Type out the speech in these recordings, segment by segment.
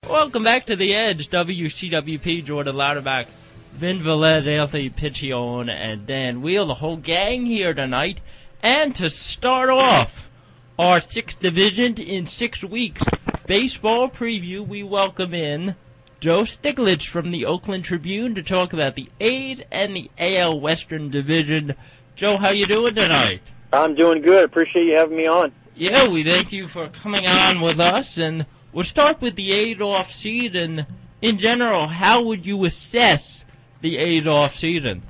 Welcome back to The Edge, WCWP, Jordan Lauterbach, Vin Villette, Anthony Piccione, and Dan Wheel, the whole gang here tonight. And to start off our 6th division in 6 weeks baseball preview, we welcome in Joe Stiglich from the Oakland Tribune to talk about the A's and the AL Western Division. Joe, how you doing tonight? I'm doing good. Appreciate you having me on. Yeah, we thank you for coming on with us, and we'll start with the A's off-season. In general, how would you assess the A's off-season?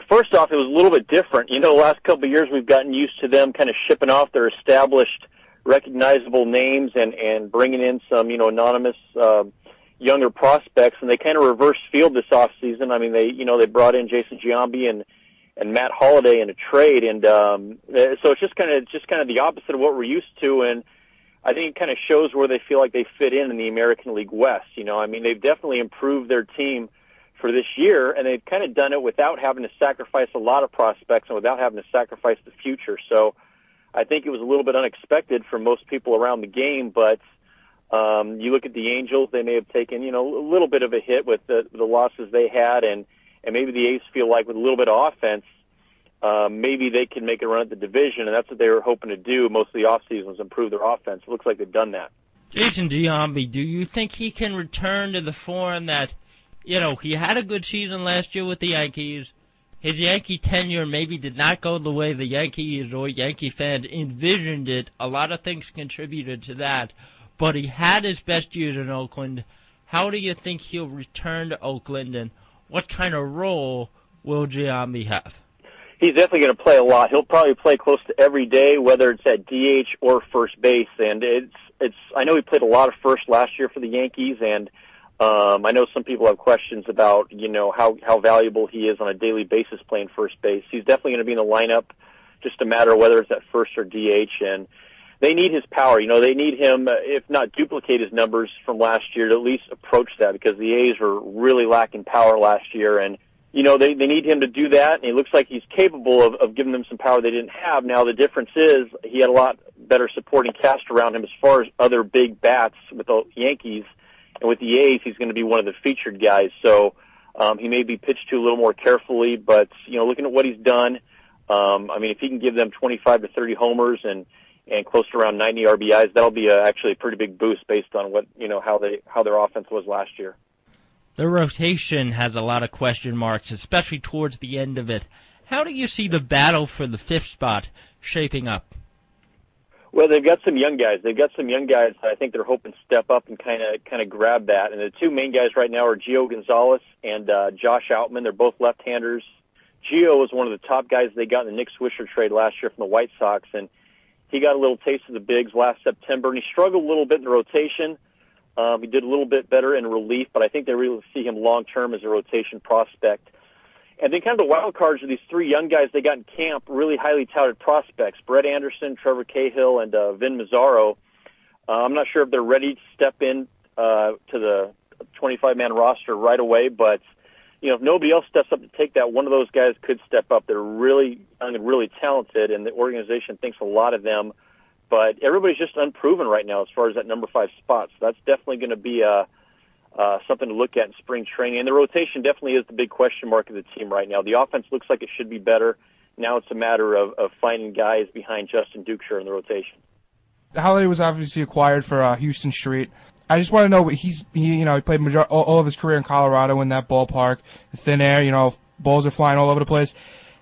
First off, it was a little bit different. You know, the last couple of years we've gotten used to them kind of shipping off their established, recognizable names and bringing in some, anonymous younger prospects, and they kind of reverse field this off-season. I mean, they brought in Jason Giambi and Matt Holliday in a trade, and so it's just kind of the opposite of what we're used to, and I think it kind of shows where they feel like they fit in the American League West. I mean, they've definitely improved their team for this year, and they've kind of done it without having to sacrifice a lot of prospects and without having to sacrifice the future. So I think it was a little bit unexpected for most people around the game, but you look at the Angels, they may have taken, a little bit of a hit with the losses they had, and maybe the A's feel like with a little bit of offense, maybe they can make a run at the division, and that's what they were hoping to do most of the offseason was improve their offense. It looks like they've done that. Jason Giambi, do you think he can return to the form that, he had a good season last year with the Yankees. His Yankee tenure maybe did not go the way the Yankees or Yankee fans envisioned it. A lot of things contributed to that, but he had his best years in Oakland. How do you think he'll return to Oakland, and what kind of role will Giambi have? He's definitely going to play a lot. He'll probably play close to every day, whether it's at DH or first base. And I know he played a lot of first last year for the Yankees, and I know some people have questions about, how valuable he is on a daily basis playing first base. He's definitely going to be in the lineup, just a matter of whether it's at first or DH, and they need his power. They need him, if not duplicate his numbers from last year, to at least approach that, because the A's were really lacking power last year, and they need him to do that, and he looks like he's capable of giving them some power they didn't have. Now, the difference is he had a lot better supporting cast around him as far as other big bats with the Yankees, and with the A's, he's going to be one of the featured guys. So he may be pitched to a little more carefully, but, looking at what he's done, if he can give them 25 to 30 homers and close to around 90 RBIs, that'll be actually a pretty big boost based on what, how their offense was last year. The rotation has a lot of question marks, especially towards the end of it. How do you see the battle for the 5th spot shaping up? Well, they've got some young guys. That I think they're hoping to step up and kind of grab that. And the two main guys right now are Gio Gonzalez and Josh Outman. They're both left-handers. Gio was one of the top guys they got in the Nick Swisher trade last year from the White Sox, and he got a little taste of the bigs last September, and he struggled a little bit in the rotation. He did a little bit better in relief, but I think they really see him long-term as a rotation prospect. And then kind of the wild cards are these 3 young guys they got in camp, really highly touted prospects, Brett Anderson, Trevor Cahill, and Vin Mazzaro. I'm not sure if they're ready to step in to the 25-man roster right away, but if nobody else steps up to take that, one of those guys could step up. They're really talented, and the organization thinks a lot of them. But everybody's just unproven right now as far as that number 5 spot. So that's definitely going to be something to look at in spring training. And the rotation definitely is the big question mark of the team right now. The offense looks like it should be better. Now it's a matter of finding guys behind Justin Dukeshire in the rotation. Holliday was obviously acquired for Houston Street. I just want to know, he played all of his career in Colorado in that ballpark, the thin air, balls are flying all over the place.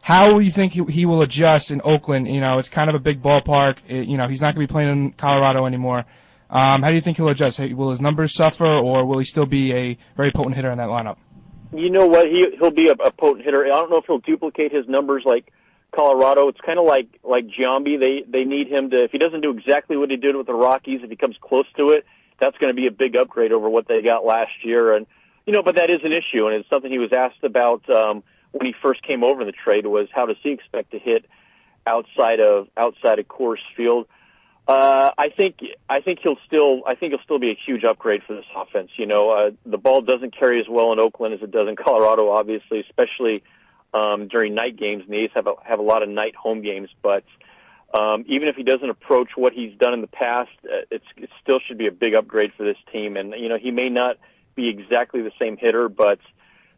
How do you think he will adjust in Oakland? It's kind of a big ballpark. He's not going to be playing in Colorado anymore. How do you think he'll adjust? Will his numbers suffer, or will he still be a very potent hitter in that lineup? You know what? He'll be a potent hitter. I don't know if he'll duplicate his numbers like Colorado. It's kind of like Giambi. They need him to, if he doesn't do exactly what he did with the Rockies, if he comes close to it, that's going to be a big upgrade over what they got last year. And but that is an issue, and it's something he was asked about when he first came over in the trade, was how does he expect to hit outside of Coors Field. I think he'll still be a huge upgrade for this offense. The ball doesn't carry as well in Oakland as it does in Colorado, obviously, especially during night games. And the A's have a lot of night home games, but Even if he doesn't approach what he's done in the past, it still should be a big upgrade for this team. And, he may not be exactly the same hitter, but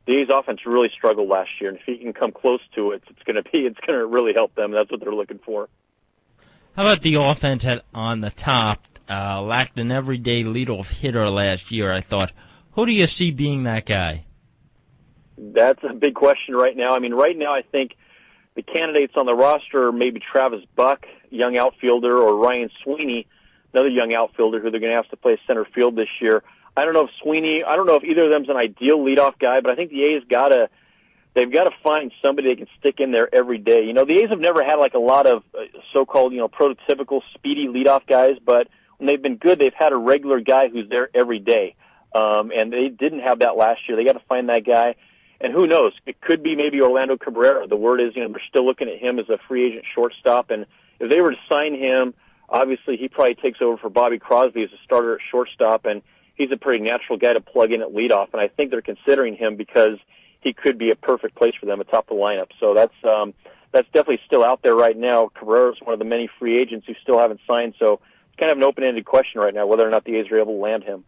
the A's offense really struggled last year. And if he can come close to it, it's going to really help them. That's what they're looking for. How about the offense on the top? Lacked an everyday leadoff hitter last year, I thought. Who do you see being that guy? That's a big question right now. I mean, right now I think the candidates on the roster are maybe Travis Buck, young outfielder, or Ryan Sweeney, another young outfielder who they're going to have to play center field this year. I don't know if either of them's an ideal leadoff guy, but I think the A's they've got to find somebody they can stick in there every day. The A's have never had like a lot of so-called, prototypical speedy leadoff guys, but when they've been good, they've had a regular guy who's there every day. And they didn't have that last year. They got to find that guy. And who knows? It could be maybe Orlando Cabrera. The word is, they're still looking at him as a free agent shortstop. And if they were to sign him, obviously he probably takes over for Bobby Crosby as a starter at shortstop. And he's a pretty natural guy to plug in at leadoff. And I think they're considering him because he could be a perfect place for them atop the lineup. So that's definitely still out there right now. Cabrera is one of the many free agents who still haven't signed. So it's kind of an open-ended question right now whether or not the A's are able to land him.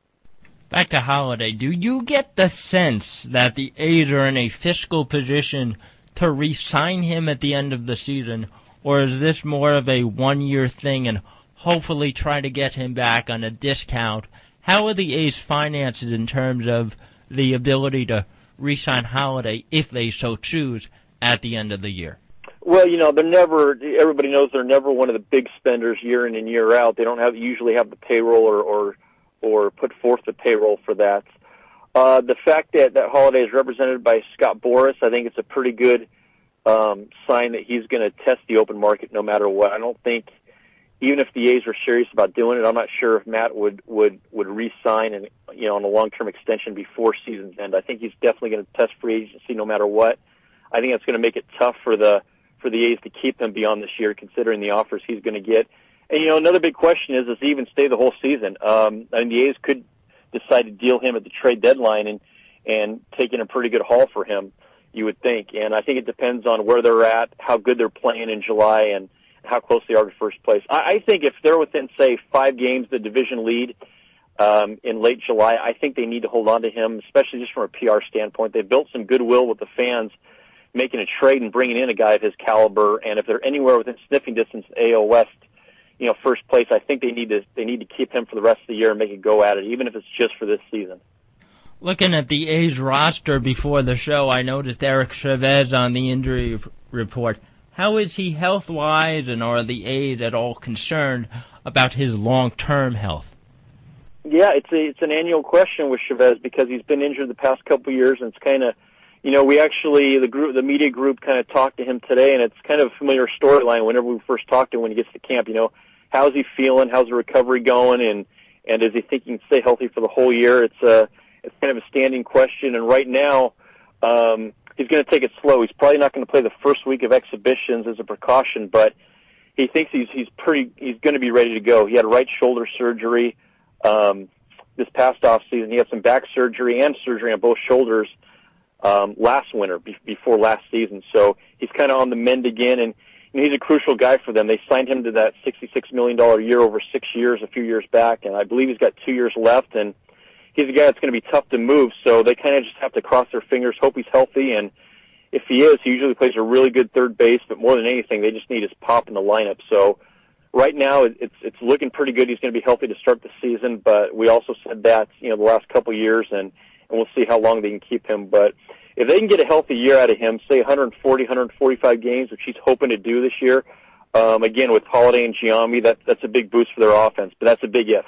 Back to Holiday, do you get the sense that the A's are in a fiscal position to re-sign him at the end of the season, or is this more of a one-year thing and hopefully try to get him back on a discount? How are the A's finances in terms of the ability to re-sign Holiday, if they so choose, at the end of the year? Well, everybody knows they're never one of the big spenders year in and year out. They don't usually have the payroll or put forth the payroll for that. The fact that Holiday is represented by Scott Boras, I think it's a pretty good sign that he's going to test the open market no matter what. I don't think, even if the A's were serious about doing it, I'm not sure if Matt would re-sign and on a long-term extension before season's end. I think he's definitely going to test free agency no matter what. I think that's going to make it tough for the A's to keep him beyond this year, considering the offers he's going to get. And, another big question is, does he even stay the whole season? The A's could decide to deal him at the trade deadline and take in a pretty good haul for him, you would think. And I think it depends on where they're at, how good they're playing in July, and how close they are to first place. I think if they're within, say, 5 games, the division lead in late July, I think they need to hold on to him, especially just from a PR standpoint. They've built some goodwill with the fans making a trade and bringing in a guy of his caliber. And if they're anywhere within sniffing distance of AL West, first place, I think they need to keep him for the rest of the year and make a go at it, even if it's just for this season. Looking at the A's roster before the show, I noticed Eric Chavez on the injury report. How is he health-wise, and are the A's at all concerned about his long-term health? Yeah, it's an annual question with Chavez because he's been injured the past couple of years, and it's kind of, we actually, the media group kind of talked to him today, and it's kind of a familiar storyline whenever we first talk to him when he gets to camp. How's he feeling? How's the recovery going? And does he think he can stay healthy for the whole year? It's kind of a standing question, and right now, he's going to take it slow. He's probably not going to play the first week of exhibitions as a precaution, but he thinks he's going to be ready to go. He had right shoulder surgery this past off season. He had some back surgery and surgery on both shoulders last winter before last season. So he's kind of on the mend again, and he's a crucial guy for them. They signed him to that $66 million year over 6 years a few years back, and I believe he's got 2 years left, and he's a guy that's going to be tough to move, so they kind of just have to cross their fingers, hope he's healthy, and if he is, he usually plays a really good third base, but more than anything, they just need his pop in the lineup. So right now, it's looking pretty good. He's going to be healthy to start the season, but we also said that, the last couple of years, and we'll see how long they can keep him. But if they can get a healthy year out of him, say 140, 145 games, which he's hoping to do this year, again, with Holiday and Giambi, that's a big boost for their offense, but that's a big if.